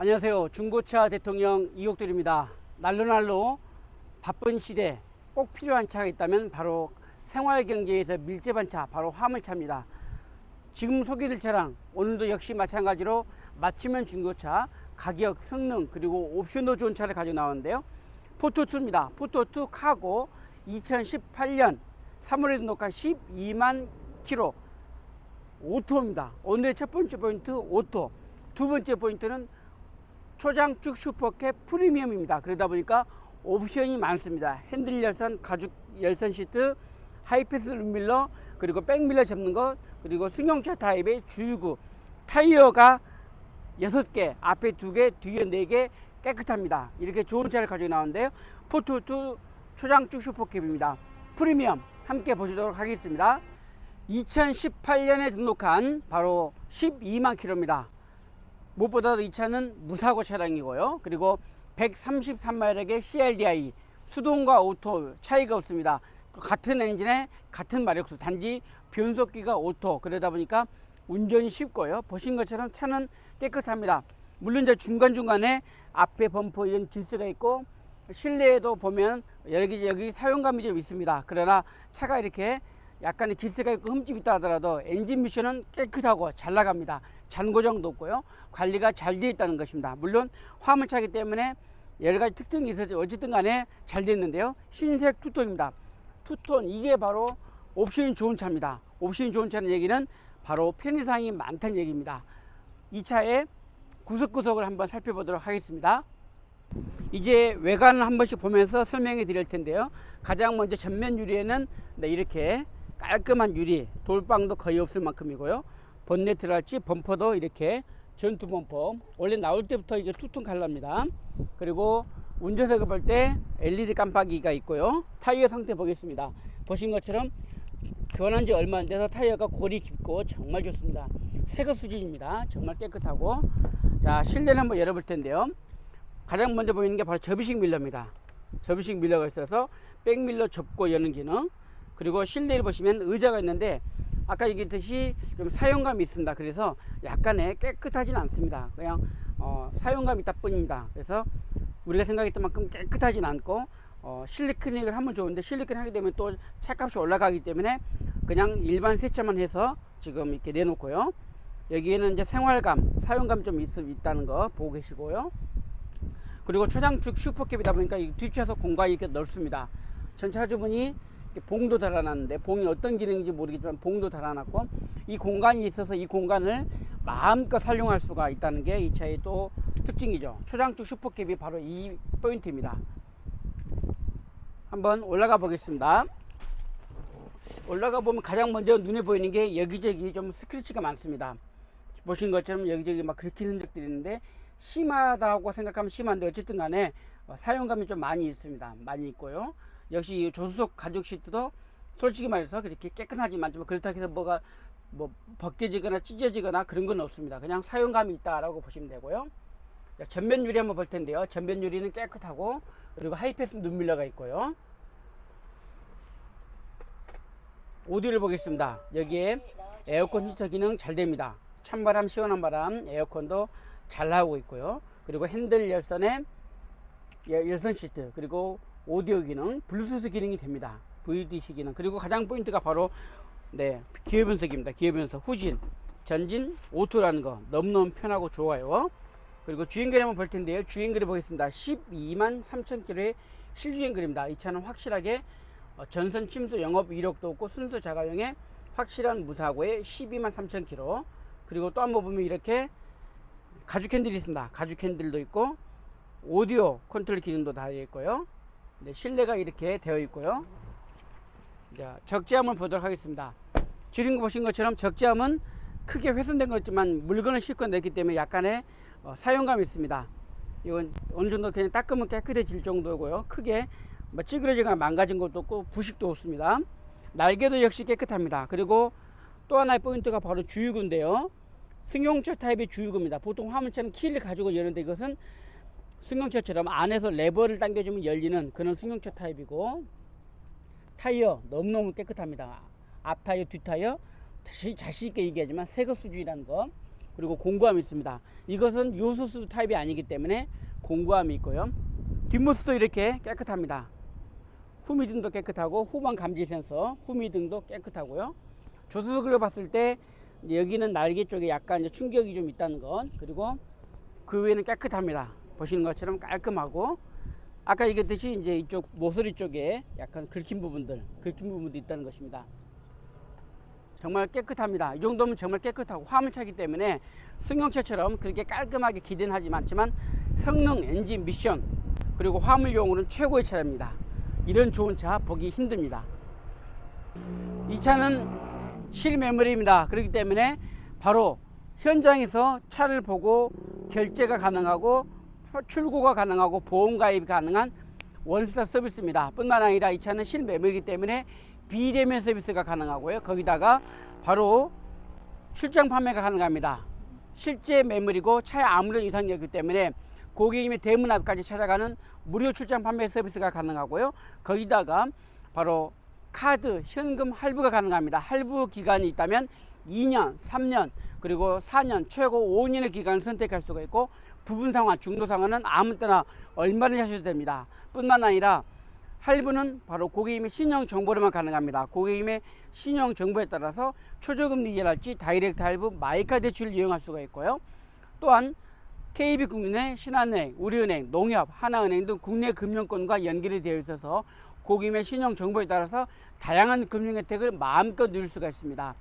안녕하세요. 중고차 대통령 이옥돌입니다. 날로날로 바쁜 시대 꼭 필요한 차가 있다면 바로 생활경제에서 밀접한 차, 바로 화물차입니다. 지금 소개될 차량 오늘도 역시 마찬가지로 맞춤형 중고차, 가격, 성능 그리고 옵션도 좋은 차를 가지고 나왔는데요. 포토2입니다. 포토2 카고 2018년 3월에 등록한 12만 킬로 오토입니다. 오늘의 첫 번째 포인트 오토, 두 번째 포인트는 초장축 슈퍼캡 프리미엄입니다. 그러다 보니까 옵션이 많습니다. 핸들 열선, 가죽 열선 시트, 하이패스 룸밀러, 그리고 백밀러 접는 것, 그리고 승용차 타입의 주유구, 타이어가 6개, 앞에 2개, 뒤에 4개 깨끗합니다. 이렇게 좋은 차를 가지고 나오는데요. 포토2 초장축 슈퍼캡입니다. 프리미엄 함께 보시도록 하겠습니다. 2018년에 등록한 바로 12만 킬로입니다. 무엇보다도 이 차는 무사고 차량이고요. 그리고 133마력의 CRDI, 수동과 오토 차이가 없습니다. 같은 엔진에 같은 마력수, 단지 변속기가 오토, 그러다 보니까 운전이 쉽고요. 보신 것처럼 차는 깨끗합니다. 물론 이제 중간중간에 앞에 범퍼 이런 기스가 있고 실내에도 보면 여기 사용감이 좀 있습니다. 그러나 차가 이렇게 약간의 기스가 있고 흠집이 있다 하더라도 엔진 미션은 깨끗하고 잘 나갑니다. 잔고장도 없고요. 관리가 잘 되어 있다는 것입니다. 물론 화물차이기 때문에 여러가지 특징이 있어서 어쨌든 간에 잘 됐는데요. 흰색 투톤입니다. 투톤, 이게 바로 옵션이 좋은 차입니다. 옵션이 좋은 차는 얘기는 바로 편의사항이 많다는 얘기입니다. 이 차의 구석구석을 한번 살펴보도록 하겠습니다. 이제 외관을 한 번씩 보면서 설명해 드릴 텐데요. 가장 먼저 전면 유리에는 이렇게 깔끔한 유리, 돌방도 거의 없을 만큼이고요. 본네트랄지 범퍼도 이렇게 전투 범퍼, 원래 나올 때부터 이게 투톤 컬러입니다. 그리고 운전석을 볼 때 LED 깜빡이가 있고요. 타이어 상태 보겠습니다. 보신 것처럼 교환한 지 얼마 안 돼서 타이어가 골이 깊고 정말 좋습니다. 새거 수준입니다. 정말 깨끗하고. 자, 실내를 한번 열어볼 텐데요. 가장 먼저 보이는 게 바로 접이식 밀러입니다. 접이식 밀러가 있어서 백밀러 접고 여는 기능, 그리고 실내를 보시면 의자가 있는데 아까 얘기했듯이 좀 사용감이 있습니다. 그래서 약간의 깨끗하진 않습니다. 그냥 사용감이 있다 뿐입니다. 그래서 우리가 생각했던 만큼 깨끗하진 않고 실내 클리닉을 하면 좋은데 실내 클리닉 하게 되면 또 차값이 올라가기 때문에 그냥 일반 세차만 해서 지금 이렇게 내놓고요. 여기에는 이제 생활감, 사용감이 좀 있다는 거 보고 계시고요. 그리고 초장축 슈퍼캡이다 보니까 이 뒷좌석 공간이 이렇게 넓습니다. 전차주분이 봉도 달아놨는데, 봉이 어떤 기능인지 모르겠지만 봉도 달아놨고, 이 공간이 있어서 이 공간을 마음껏 사용할 수가 있다는 게 이 차의 또 특징이죠. 초장축 슈퍼캡이 바로 이 포인트입니다. 한번 올라가 보겠습니다. 올라가 보면 가장 먼저 눈에 보이는 게 여기저기 좀 스크래치가 많습니다. 보신 것처럼 여기저기 막 긁히는 흔적들이 있는데 심하다고 생각하면 심한데 어쨌든 간에 사용감이 좀 많이 있습니다. 많이 있고요. 역시 조수석 가죽 시트도 솔직히 말해서 그렇게 깨끗하지만 좀 그렇다고 해서 뭐가 벗겨지거나 찢어지거나 그런 건 없습니다. 그냥 사용감이 있다라고 보시면 되고요. 전면 유리 한번 볼 텐데요. 전면 유리는 깨끗하고, 그리고 하이패스 눈밀러가 있고요. 오디오를 보겠습니다. 여기에 에어컨 히터 기능 잘 됩니다. 찬바람, 시원한 바람, 에어컨도 잘 나오고 있고요. 그리고 핸들 열선에 열선 시트, 그리고 오디오 기능, 블루투스 기능이 됩니다. VDC 기능. 그리고 가장 포인트가 바로 기어 변속입니다. 기어 변속, 후진, 전진, 오토라는 거 너무너무 편하고 좋아요. 그리고 주행거리 한번 볼 텐데요. 주행거리 보겠습니다. 12만 3천 킬로의 실주행거리입니다. 이 차는 확실하게 전선 침수 영업 이력도 없고 순수 자가용의 확실한 무사고에 12만 3천 킬로. 그리고 또 한번 보면 이렇게 가죽 핸들이 있습니다. 가죽 핸들도 있고 오디오 컨트롤 기능도 다 되어 있고요. 실내가 이렇게 되어 있고요. 자, 적재함을 보도록 하겠습니다. 지금 보신 것처럼 적재함은 크게 훼손된 것 같지만 물건을 싣고 냈기 때문에 약간의 사용감이 있습니다. 이건 어느 정도 그냥 닦으면 깨끗해질 정도고요. 크게 찌그러지거나 망가진 것도 없고 부식도 없습니다. 날개도 역시 깨끗합니다. 그리고 또 하나의 포인트가 바로 주유구인데요. 승용차 타입의 주유구입니다. 보통 화물차는 키를 가지고 여는데 이것은 승용차처럼 안에서 레버를 당겨주면 열리는 그런 승용차 타입이고, 타이어 너무너무 깨끗합니다. 앞 타이어, 뒷 타이어 자신있게 얘기하지만 새거 수준이라는 거. 그리고 공구함이 있습니다. 이것은 요소수 타입이 아니기 때문에 공구함이 있고요. 뒷모습도 이렇게 깨끗합니다. 후미등도 깨끗하고 후방 감지 센서, 후미등도 깨끗하고요. 조수석으로 봤을 때 여기는 날개 쪽에 약간 이제 충격이 좀 있다는 것, 그리고 그 외에는 깨끗합니다. 보시는 것처럼 깔끔하고, 아까 얘기했듯이 이제 이쪽 모서리 쪽에 약간 긁힌 부분도 있다는 것입니다. 정말 깨끗합니다. 이 정도면 정말 깨끗하고 화물차이기 때문에 승용차처럼 그렇게 깔끔하게 기대는 하지 않지만 성능, 엔진, 미션, 그리고 화물용으로는 최고의 차량입니다. 이런 좋은 차 보기 힘듭니다. 이 차는 실매물입니다. 그렇기 때문에 바로 현장에서 차를 보고 결제가 가능하고 출고가 가능하고 보험 가입이 가능한 원스톱 서비스입니다. 뿐만 아니라 이 차는 실매물이기 때문에 비대면 서비스가 가능하고요. 거기다가 바로 출장 판매가 가능합니다. 실제 매물이고 차에 아무런 이상이 없기 때문에 고객님의 대문 앞까지 찾아가는 무료 출장 판매 서비스가 가능하고요. 거기다가 바로 카드, 현금 할부가 가능합니다. 할부 기간이 있다면 2년, 3년, 그리고 4년, 최고 5년의 기간을 선택할 수가 있고, 부분 상환, 중도 상환은 아무 때나 얼마든지 하셔도 됩니다. 뿐만 아니라 할부는 바로 고객님의 신용 정보로만 가능합니다. 고객님의 신용 정보에 따라서 초저금리 이자랄지 다이렉트 할부, 마이카 대출을 이용할 수가 있고요. 또한 KB국민은행, 신한은행, 우리은행, 농협, 하나은행 등 국내 금융권과 연결이 되어 있어서 고객님의 신용 정보에 따라서 다양한 금융 혜택을 마음껏 누릴 수가 있습니다.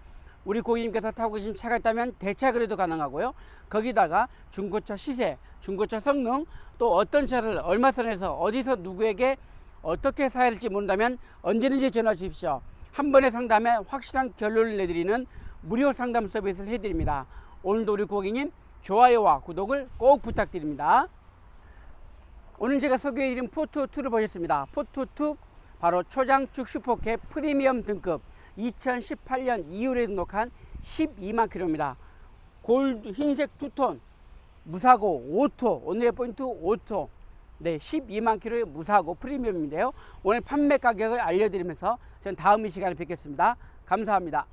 우리 고객님께서 타고 계신 차가 있다면 대차 거래도 가능하고요. 거기다가 중고차 시세, 중고차 성능, 또 어떤 차를 얼마 선에서 어디서 누구에게 어떻게 사야 할지 모른다면 언제든지 전화 주십시오. 한 번의 상담에 확실한 결론을 내드리는 무료 상담 서비스를 해드립니다. 오늘도 우리 고객님 좋아요와 구독을 꼭 부탁드립니다. 오늘 제가 소개해드린 포트2를 보셨습니다. 포트2 바로 초장축 슈퍼캡 프리미엄 등급 2018년 2월에 등록한 12만 킬로입니다. 골드 흰색 투톤 무사고 오토, 오늘의 포인트 오토, 네, 12만 킬로의 무사고 프리미엄인데요. 오늘 판매 가격을 알려드리면서 저는 다음 이 시간에 뵙겠습니다. 감사합니다.